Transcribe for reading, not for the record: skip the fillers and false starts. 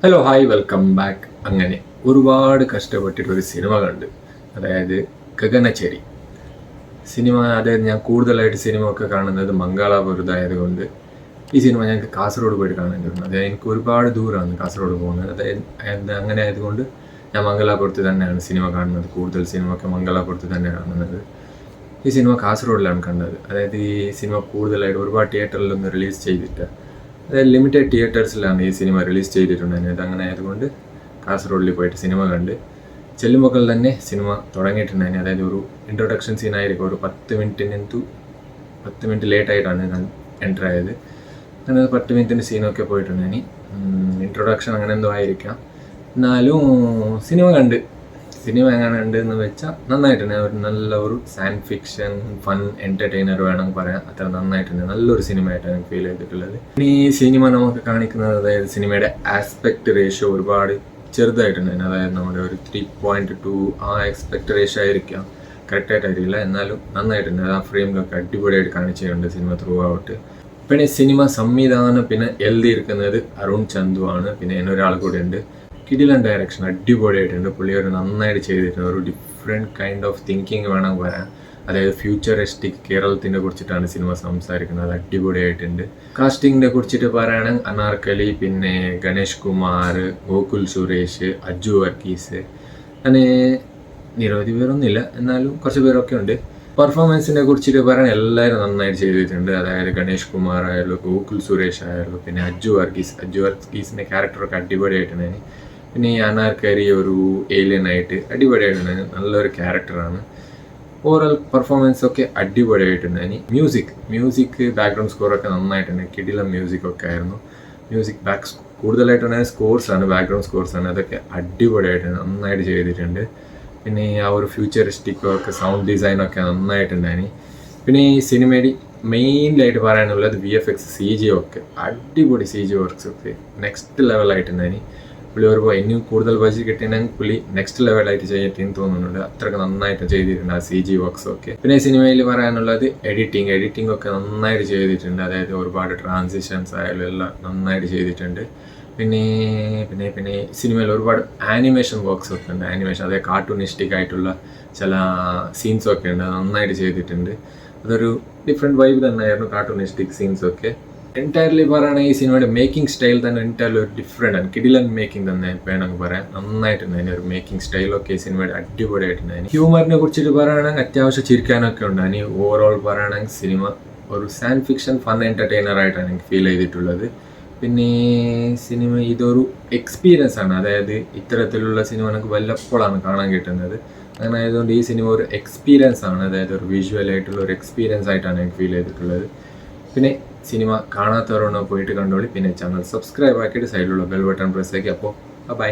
Hello hi welcome back. അങ്ങനെ ഒരുപാട് കഷ്ടപ്പെട്ടിട്ടൊരു cinema കണ്ട്, അതായത് ഗഗനചേരി സിനിമ. അതായത് ഞാൻ കൂടുതലായിട്ട് സിനിമ ഒക്കെ കാണുന്നത് മംഗളാപുരത്തായതുകൊണ്ട് ഈ സിനിമ ഞങ്ങൾക്ക് കാസർഗോഡ് പോയിട്ട് കാണേണ്ടി വന്നു. അതായത് എനിക്ക് ഒരുപാട് ദൂരമാണ് കാസർഗോഡ് പോകുന്നത്. അതായത് അങ്ങനെ ആയതുകൊണ്ട് ഞാൻ മംഗലാപുരത്ത് തന്നെയാണ് സിനിമ കാണുന്നത്. കൂടുതൽ സിനിമ ഒക്കെ മംഗലാപുരത്ത് തന്നെയാണ് കാണുന്നത്. ഈ സിനിമ കാസർഗോഡിലാണ് കണ്ടത്. അതായത് ഈ സിനിമ കൂടുതലായിട്ട് ഒരുപാട് തിയേറ്ററിലൊന്നും റിലീസ് ചെയ്തിട്ട്, അതായത് ലിമിറ്റഡ് തിയേറ്റേഴ്സിലാണ് ഈ സിനിമ റിലീസ് ചെയ്തിട്ടുണ്ടായിരുന്നത്. അങ്ങനെ ആയതുകൊണ്ട് കാസർഗോഡിൽ പോയിട്ട് സിനിമ കണ്ട് ചെല്ലുമ്പോൾ തന്നെ സിനിമ തുടങ്ങിയിട്ടുണ്ടായിരുന്നു. അതായത് ഒരു ഇൻട്രൊഡക്ഷൻ സീനായിരിക്കും. ഒരു 10 മിനിറ്റ് ലേറ്റായിട്ടാണ് ഞാൻ എൻ്റർ ആയത്. അങ്ങനെ 10 മിനിറ്റിൻ്റെ സീനൊക്കെ പോയിട്ടുണ്ടായി. ഇൻട്രൊഡക്ഷൻ അങ്ങനെ എന്തോ ആയിരിക്കാം. എന്നാലും സിനിമ എങ്ങനെ ഉണ്ട് എന്ന് വെച്ചാൽ നന്നായിട്ടുണ്ട്. ഒരു സയൻസ് ഫിക്ഷൻ ഫൺ എൻ്റർടൈനർ വേണമെങ്കിൽ പറയാം. അത്ര നന്നായിട്ടുണ്ട്. നല്ലൊരു സിനിമയായിട്ടാണ് എനിക്ക് ഫീൽ ചെയ്തിട്ടുള്ളത്. ഇനി ഈ സിനിമ നമുക്ക് കാണിക്കുന്നത്, അതായത് സിനിമയുടെ ആസ്പെക്ട് റേഷ്യോ ഒരുപാട് ചെറുതായിട്ടുണ്ട്. അതായത് നമ്മുടെ ഒരു 3.2 ആ ആസ്പെക്ട് റേഷ്യോ ആയിരിക്കാം, കറക്റ്റായിട്ടായിരിക്കില്ല. എന്നാലും നന്നായിട്ടുണ്ട്. ആ ഫ്രെയിമിലൊക്കെ അടിപൊളിയായിട്ട് കാണിച്ചിട്ടുണ്ട് സിനിമ ത്രൂ ഔട്ട്. പിന്നെ സിനിമ സംവിധാനം പിന്നെ എഴുതിയിരിക്കുന്നത് അരുൺ ചന്തു ആണ്. പിന്നെ എന്നൊരാൾ കൂടെ ഉണ്ട്. കിടിലൻ ഡയറക്ഷൻ അടിപൊളിയായിട്ടുണ്ട്. പുള്ളി ഒരു നന്നായിട്ട് ചെയ്തിട്ടുണ്ട്. ഒരു ഡിഫറെൻറ്റ് കൈൻഡ് ഓഫ് തിങ്കിങ് വേണം പറയാൻ. അതായത് ഫ്യൂച്ചറിസ്റ്റിക് കേരളത്തിനെ കുറിച്ചിട്ടാണ് സിനിമ സംസാരിക്കുന്നത്. അത് അടിപൊളിയായിട്ടുണ്ട്. കാസ്റ്റിങ്ങിനെ കുറിച്ചിട്ട് പറയുകയാണെങ്കിൽ അനാർക്കലി, പിന്നെ ഗണേഷ് കുമാർ, ഗോകുൽ സുരേഷ്, അജു വർഗീസ്, അങ്ങനെ നിരവധി പേരൊന്നുമില്ല, എന്നാലും കുറച്ച് പേരൊക്കെ ഉണ്ട്. പെർഫോമൻസിനെ കുറിച്ചിട്ട് പറയാൻ എല്ലാവരും നന്നായിട്ട് ചെയ്തിട്ടുണ്ട്. അതായത് ഗണേഷ് കുമാർ ആയാലും ഗോകുൽ സുരേഷ് ആയാലും പിന്നെ അജു വർഗീസിൻ്റെ ക്യാരക്ടറൊക്കെ അടിപൊളിയായിട്ടുണ്ടായിരുന്നു. പിന്നെ ഈ അനാർക്കലി ഒരു ഏലിയനായിട്ട് അടിപൊളിയായിട്ടുണ്ടായിരുന്നു. നല്ലൊരു ക്യാരക്ടറാണ്. ഓവറോൾ പെർഫോമൻസ് ഒക്കെ അടിപൊളിയായിട്ടുണ്ടായിരുന്നു. മ്യൂസിക് ബാക്ക്ഗ്രൗണ്ട് സ്കോറൊക്കെ നന്നായിട്ടുണ്ട്. കിടിലം മ്യൂസിക്കൊക്കെ ആയിരുന്നു. കൂടുതലായിട്ടുണ്ടായ സ്കോർസാണ്, ബാക്ക്ഗ്രൗണ്ട് സ്കോർസാണ്. അതൊക്കെ അടിപൊളിയായിട്ട് നന്നായിട്ട് ചെയ്തിട്ടുണ്ട്. പിന്നെ ആ ഒരു ഫ്യൂച്ചറിസ്റ്റിക്കൊക്കെ സൗണ്ട് ഡിസൈനൊക്കെ നന്നായിട്ടുണ്ടായിരുന്നു. പിന്നെ ഈ സിനിമയിൽ മെയിൻലായിട്ട് പറയാനുള്ളത് VFX CG ഒക്കെ അടിപൊളി. CG വർക്ക്സ് ഒക്കെ നെക്സ്റ്റ് ലെവലായിട്ടുണ്ടായിരുന്നു. പുള്ളി ഒരു ഇനിയും കൂടുതൽ ബഡ്ജറ്റ് കിട്ടിയിട്ടുണ്ടെങ്കിൽ പുള്ളി നെക്സ്റ്റ് ലെവലായിട്ട് ചെയ്യട്ടെന്ന് തോന്നുന്നുണ്ട്. അത്രയ്ക്ക് നന്നായിട്ട് ചെയ്തിട്ടുണ്ട് ആ CG വർക്ക്സ് ഒക്കെ. പിന്നെ സിനിമയിൽ പറയാനുള്ളത് എഡിറ്റിംഗ് ഒക്കെ നന്നായിട്ട് ചെയ്തിട്ടുണ്ട്. അതായത് ഒരുപാട് ട്രാൻസിഷൻസ് ആയാലും എല്ലാം നന്നായിട്ട് ചെയ്തിട്ടുണ്ട്. പിന്നെ പിന്നെ പിന്നെ സിനിമയിൽ ഒരുപാട് ആനിമേഷൻ വർക്ക്സ് ഒക്കെ ഉണ്ട്. അതായത് കാർട്ടൂണിസ്റ്റിക് ആയിട്ടുള്ള ചില സീൻസൊക്കെ ഉണ്ട്. നന്നായിട്ട് ചെയ്തിട്ടുണ്ട്. അതൊരു ഡിഫറെൻറ്റ് വൈബ് തന്നെയായിരുന്നു കാർട്ടൂണിസ്റ്റിക് സീൻസൊക്കെ. എൻറ്റയർലി പറയുകയാണെങ്കിൽ ഈ സിനിമയുടെ മേക്കിംഗ് സ്റ്റൈൽ തന്നെ എൻറ്റയർലി ഒരു ഡിഫറെൻ്റ് ആണ്. കിടിലൻ മേക്കിംഗ് തന്നെ വേണമെങ്കിൽ പറയാം. നന്നായിട്ടുണ്ടായിരുന്നു ഒരു മേക്കിംഗ് സ്റ്റൈലൊക്കെ ഈ സിനിമയുടെ അടിപൊളിയായിട്ടുണ്ടായിരുന്നു. ഹ്യൂമറിനെ കുറിച്ചിട്ട് പറയുകയാണെങ്കിൽ അത്യാവശ്യം ചിരിക്കാനൊക്കെ ഉണ്ടായിരുന്നു. ഓവറോൾ പറയുകയാണെങ്കിൽ സിനിമ ഒരു സയൻസ് ഫിക്ഷൻ ഫൺ എൻ്റർടൈനർ ആയിട്ടാണ് എനിക്ക് ഫീൽ ചെയ്തിട്ടുള്ളത്. പിന്നെ സിനിമ ഇതൊരു എക്സ്പീരിയൻസ് ആണ്. അതായത് ഇത്തരത്തിലുള്ള സിനിമ നമുക്ക് വല്ലപ്പോഴാണ് കാണാൻ കിട്ടുന്നത്. അങ്ങനെ ആയതുകൊണ്ട് ഈ സിനിമ ഒരു എക്സ്പീരിയൻസ് ആണ്. അതായത് ഒരു വിഷ്വലായിട്ടുള്ള ഒരു എക്സ്പീരിയൻസ് ആയിട്ടാണ് എനിക്ക് ഫീൽ ചെയ്തിട്ടുള്ളത്. പിന്നെ സിനിമ കാണാത്തവരോട് പോയിട്ട് കണ്ടോളി. പിന്നെ ചാനൽ സബ്സ്ക്രൈബ് ആക്കിയിട്ട് സൈഡിലുള്ള ബെൽ ബട്ടൺ പ്രസ് ആക്കി. അപ്പോൾ ബൈ.